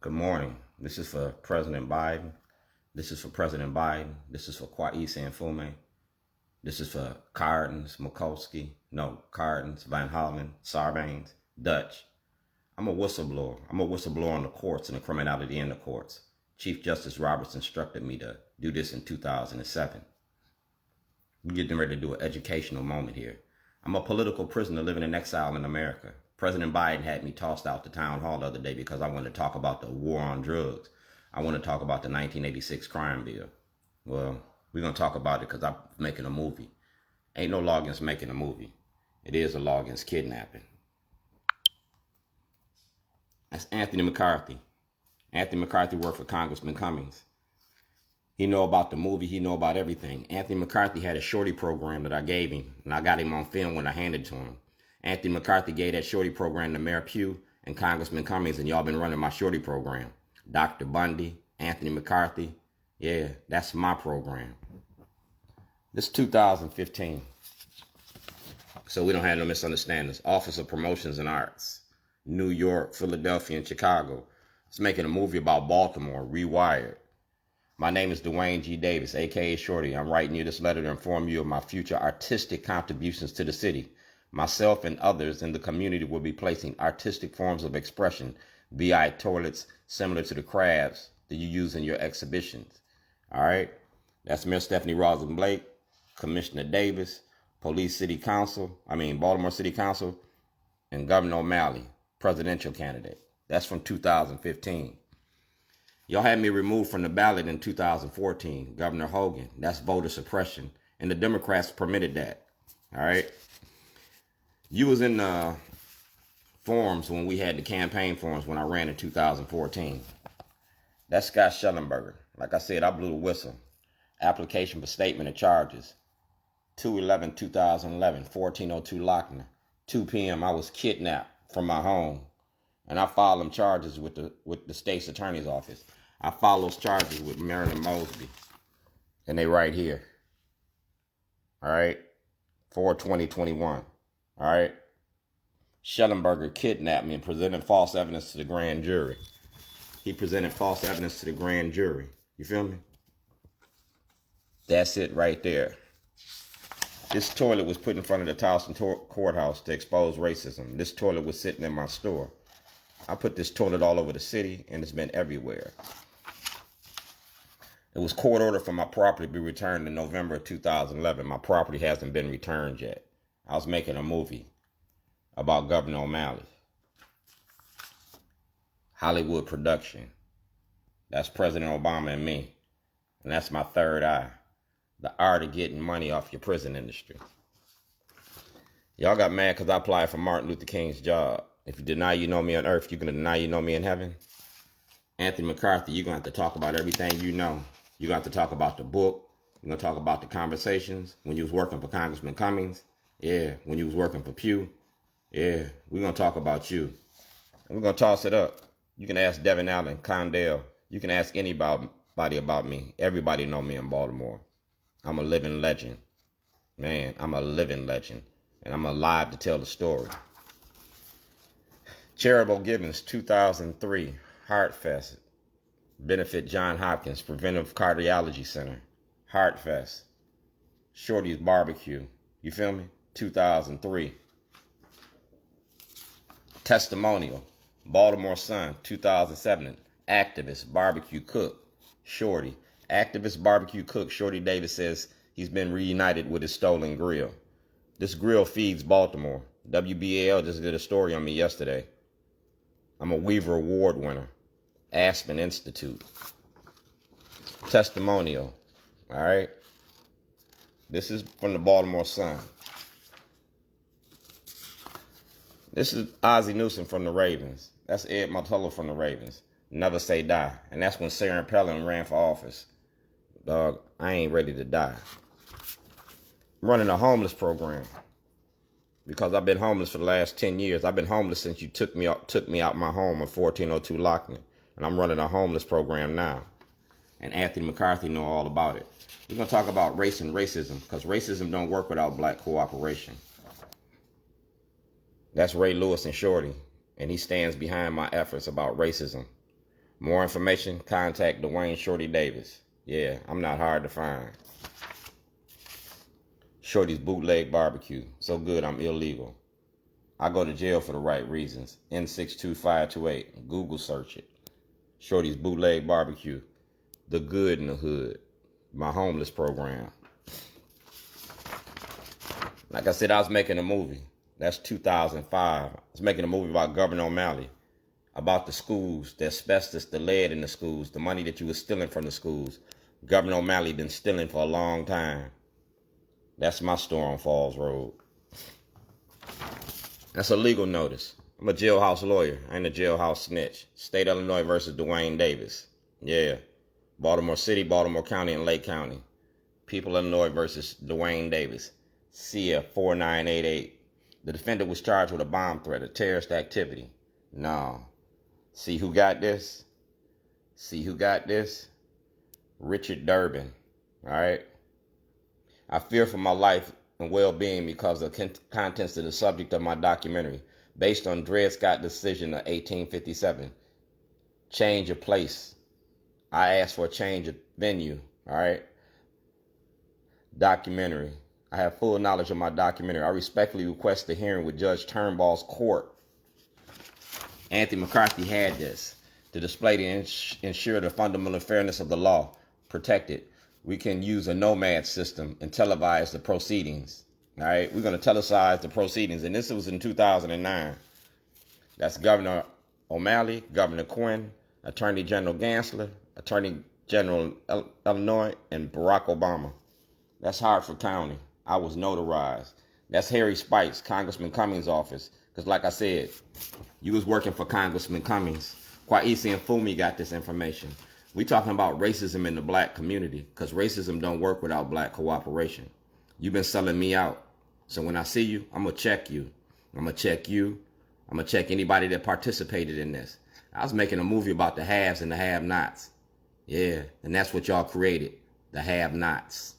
Good morning. This is for President Biden. This is for President Biden. This is for Kwesi and Fume. This is for Hardin, Hardin, Van Hollen, Sarbanes, Dutch. I'm a whistleblower. I'm a whistleblower on the courts and the criminality in the courts. Chief Justice Roberts instructed me to do this in 2007. We're getting ready to do an educational moment here. I'm a political prisoner living in exile in America. President Biden had me tossed out the town hall the other day because I wanted to talk about the war on drugs. I want to talk about the 1986 crime bill. Well, we're going to talk about it because I'm making a movie. Ain't no law against making a movie. It is a law against kidnapping. That's Anthony McCarthy. Anthony McCarthy worked for Congressman Cummings. He know about the movie. He know about everything. Anthony McCarthy had a shorty program that I gave him, and I got him on film when I handed it to him. Anthony McCarthy gave that shorty program to Mayor Pugh and Congressman Cummings, and y'all been running my shorty program. Dr. Bundy, Anthony McCarthy. Yeah, that's my program. This is 2015. So we don't have no misunderstandings. Office of Promotions and Arts. New York, Philadelphia, and Chicago. It's making a movie about Baltimore, Rewired. My name is Dwayne G. Davis, a.k.a. Shorty. I'm writing you this letter to inform you of my future artistic contributions to the city. Myself and others in the community will be placing artistic forms of expression, VI toilets similar to the crabs that you use in your exhibitions. All right? That's Mayor Stephanie Rosen Blake, Commissioner Davis, Baltimore City Council, and Gov.O'Malley, presidential candidate. That's from 2015. Y'all had me removed from the ballot in 2014, Governor Hogan. That's voter suppression, and the Democrats permitted that. All right? You was in the forums when we had the campaign forums when I ran in 2014. That's Scott Shellenberger. Like I said, I blew the whistle. Application for statement of charges. 2/11/2011, 1402 Lochner. 2 p.m. I was kidnapped from my home. And I filed them charges with the States Attorney's Office. I filed those charges with Marilyn Mosby. And they right here. All right? 4/20/21. All right? Shellenberger kidnapped me and presented false evidence to the grand jury. He presented false evidence to the grand jury. You feel me? That's it right there. This toilet was put in front of the Towson courthouse to expose racism. This toilet was sitting in my store. I put this toilet all over the city, and it's been everywhere. It was court ordered for my property to be returned in November of 2011. My property hasn't been returned yet. I was making a movie about Governor O'Malley. Hollywood production. That's President Obama and me. And that's my third eye. The art of getting money off your prison industry. Y'all got mad because I applied for Martin Luther King's job. If you deny you know me on earth, you're going to deny you know me in heaven. Anthony McCarthy, you're going to have to talk about everything you know. You're going to have to talk about the book. You're going to talk about the conversations when you was working for Congressman Cummings. Yeah, when you was working for Pugh. Yeah, we're going to talk about you. And we're going to toss it up. You can ask Devin Allen, Condell. You can ask anybody about me. Everybody know me in Baltimore. I'm a living legend. Man, I'm a living legend. And I'm alive to tell the story. Charitable Givens, 2003, Heart Fest. Benefit John Hopkins Preventive Cardiology Center. Heart Fest. Shorty's Barbecue. You feel me? 2003. Testimonial. Baltimore Sun, 2007. Activist Barbecue Cook. Shorty. Activist Barbecue Cook. Shorty Davis says he's been reunited with his stolen grill. This grill feeds Baltimore. WEAA just did a story on me yesterday. I'm a Weaver Award winner. Aspen Institute. Testimonial. All right. This is from the Baltimore Sun. This is Ozzie Newsome from the Ravens. That's Ed Martello from the Ravens. Never Say Die. And that's when Sarah Palin ran for office. Dog, I ain't ready to die. I'm running a homeless program. Because I've been homeless for the last 10 years. I've been homeless since you took me out my home on 1402 Lochner. And I'm running a homeless program now. And Anthony McCarthy know all about it. We're going to talk about race and racism. Because racism don't work without black cooperation. That's Ray Lewis and Shorty. And he stands behind my efforts about racism. More information, contact Dwayne Shorty Davis. Yeah, I'm not hard to find. Shorty's Bootleg Barbecue. So good, I'm illegal. I go to jail for the right reasons. N62528. Google search it. Shorty's Bootleg Barbecue. The Good in the Hood. My homeless program. Like I said, I was making a movie. That's 2005. I was making a movie about Governor O'Malley. About the schools, the asbestos, the lead in the schools, the money that you were stealing from the schools. Governor O'Malley been stealing for a long time. That's my store on Falls Road. That's a legal notice. I'm a jailhouse lawyer. I ain't a jailhouse snitch. State of Illinois versus Dwayne Davis. Yeah. Baltimore City, Baltimore County, and Lake County. People Illinois versus Dwayne Davis. CIA 4988. The defendant was charged with a bomb threat, a terrorist activity. No. See who got this? See who got this? Richard Durbin. All right? I fear for my life and well-being because of the contents of the subject of my documentary, based on Dred Scott's decision of 1857. Change of place. I asked for a change of venue. All right? Documentary. I have full knowledge of my documentary. I respectfully request the hearing with Judge Turnbull's court. Anthony McCarthy had this to display to ensure the fundamental fairness of the law. Protected. We can use a nomad system and televise the proceedings. All right, we're going to televise the proceedings, and this was in 2009. That's Governor O'Malley, Governor Quinn, Attorney General Gansler, Attorney General Illinois, and Barack Obama. That's Hartford County. I was notarized. That's Harry Spikes, Congressman Cummings' office. Because like I said, you was working for Congressman Cummings. Kwesi and Fumi got this information. We talking about racism in the black community, because racism don't work without black cooperation. You've been selling me out. So when I see you, I'm going to check you. I'm going to check you. I'm going to check anybody that participated in this. I was making a movie about the haves and the have-nots. Yeah, and that's what y'all created, the have-nots.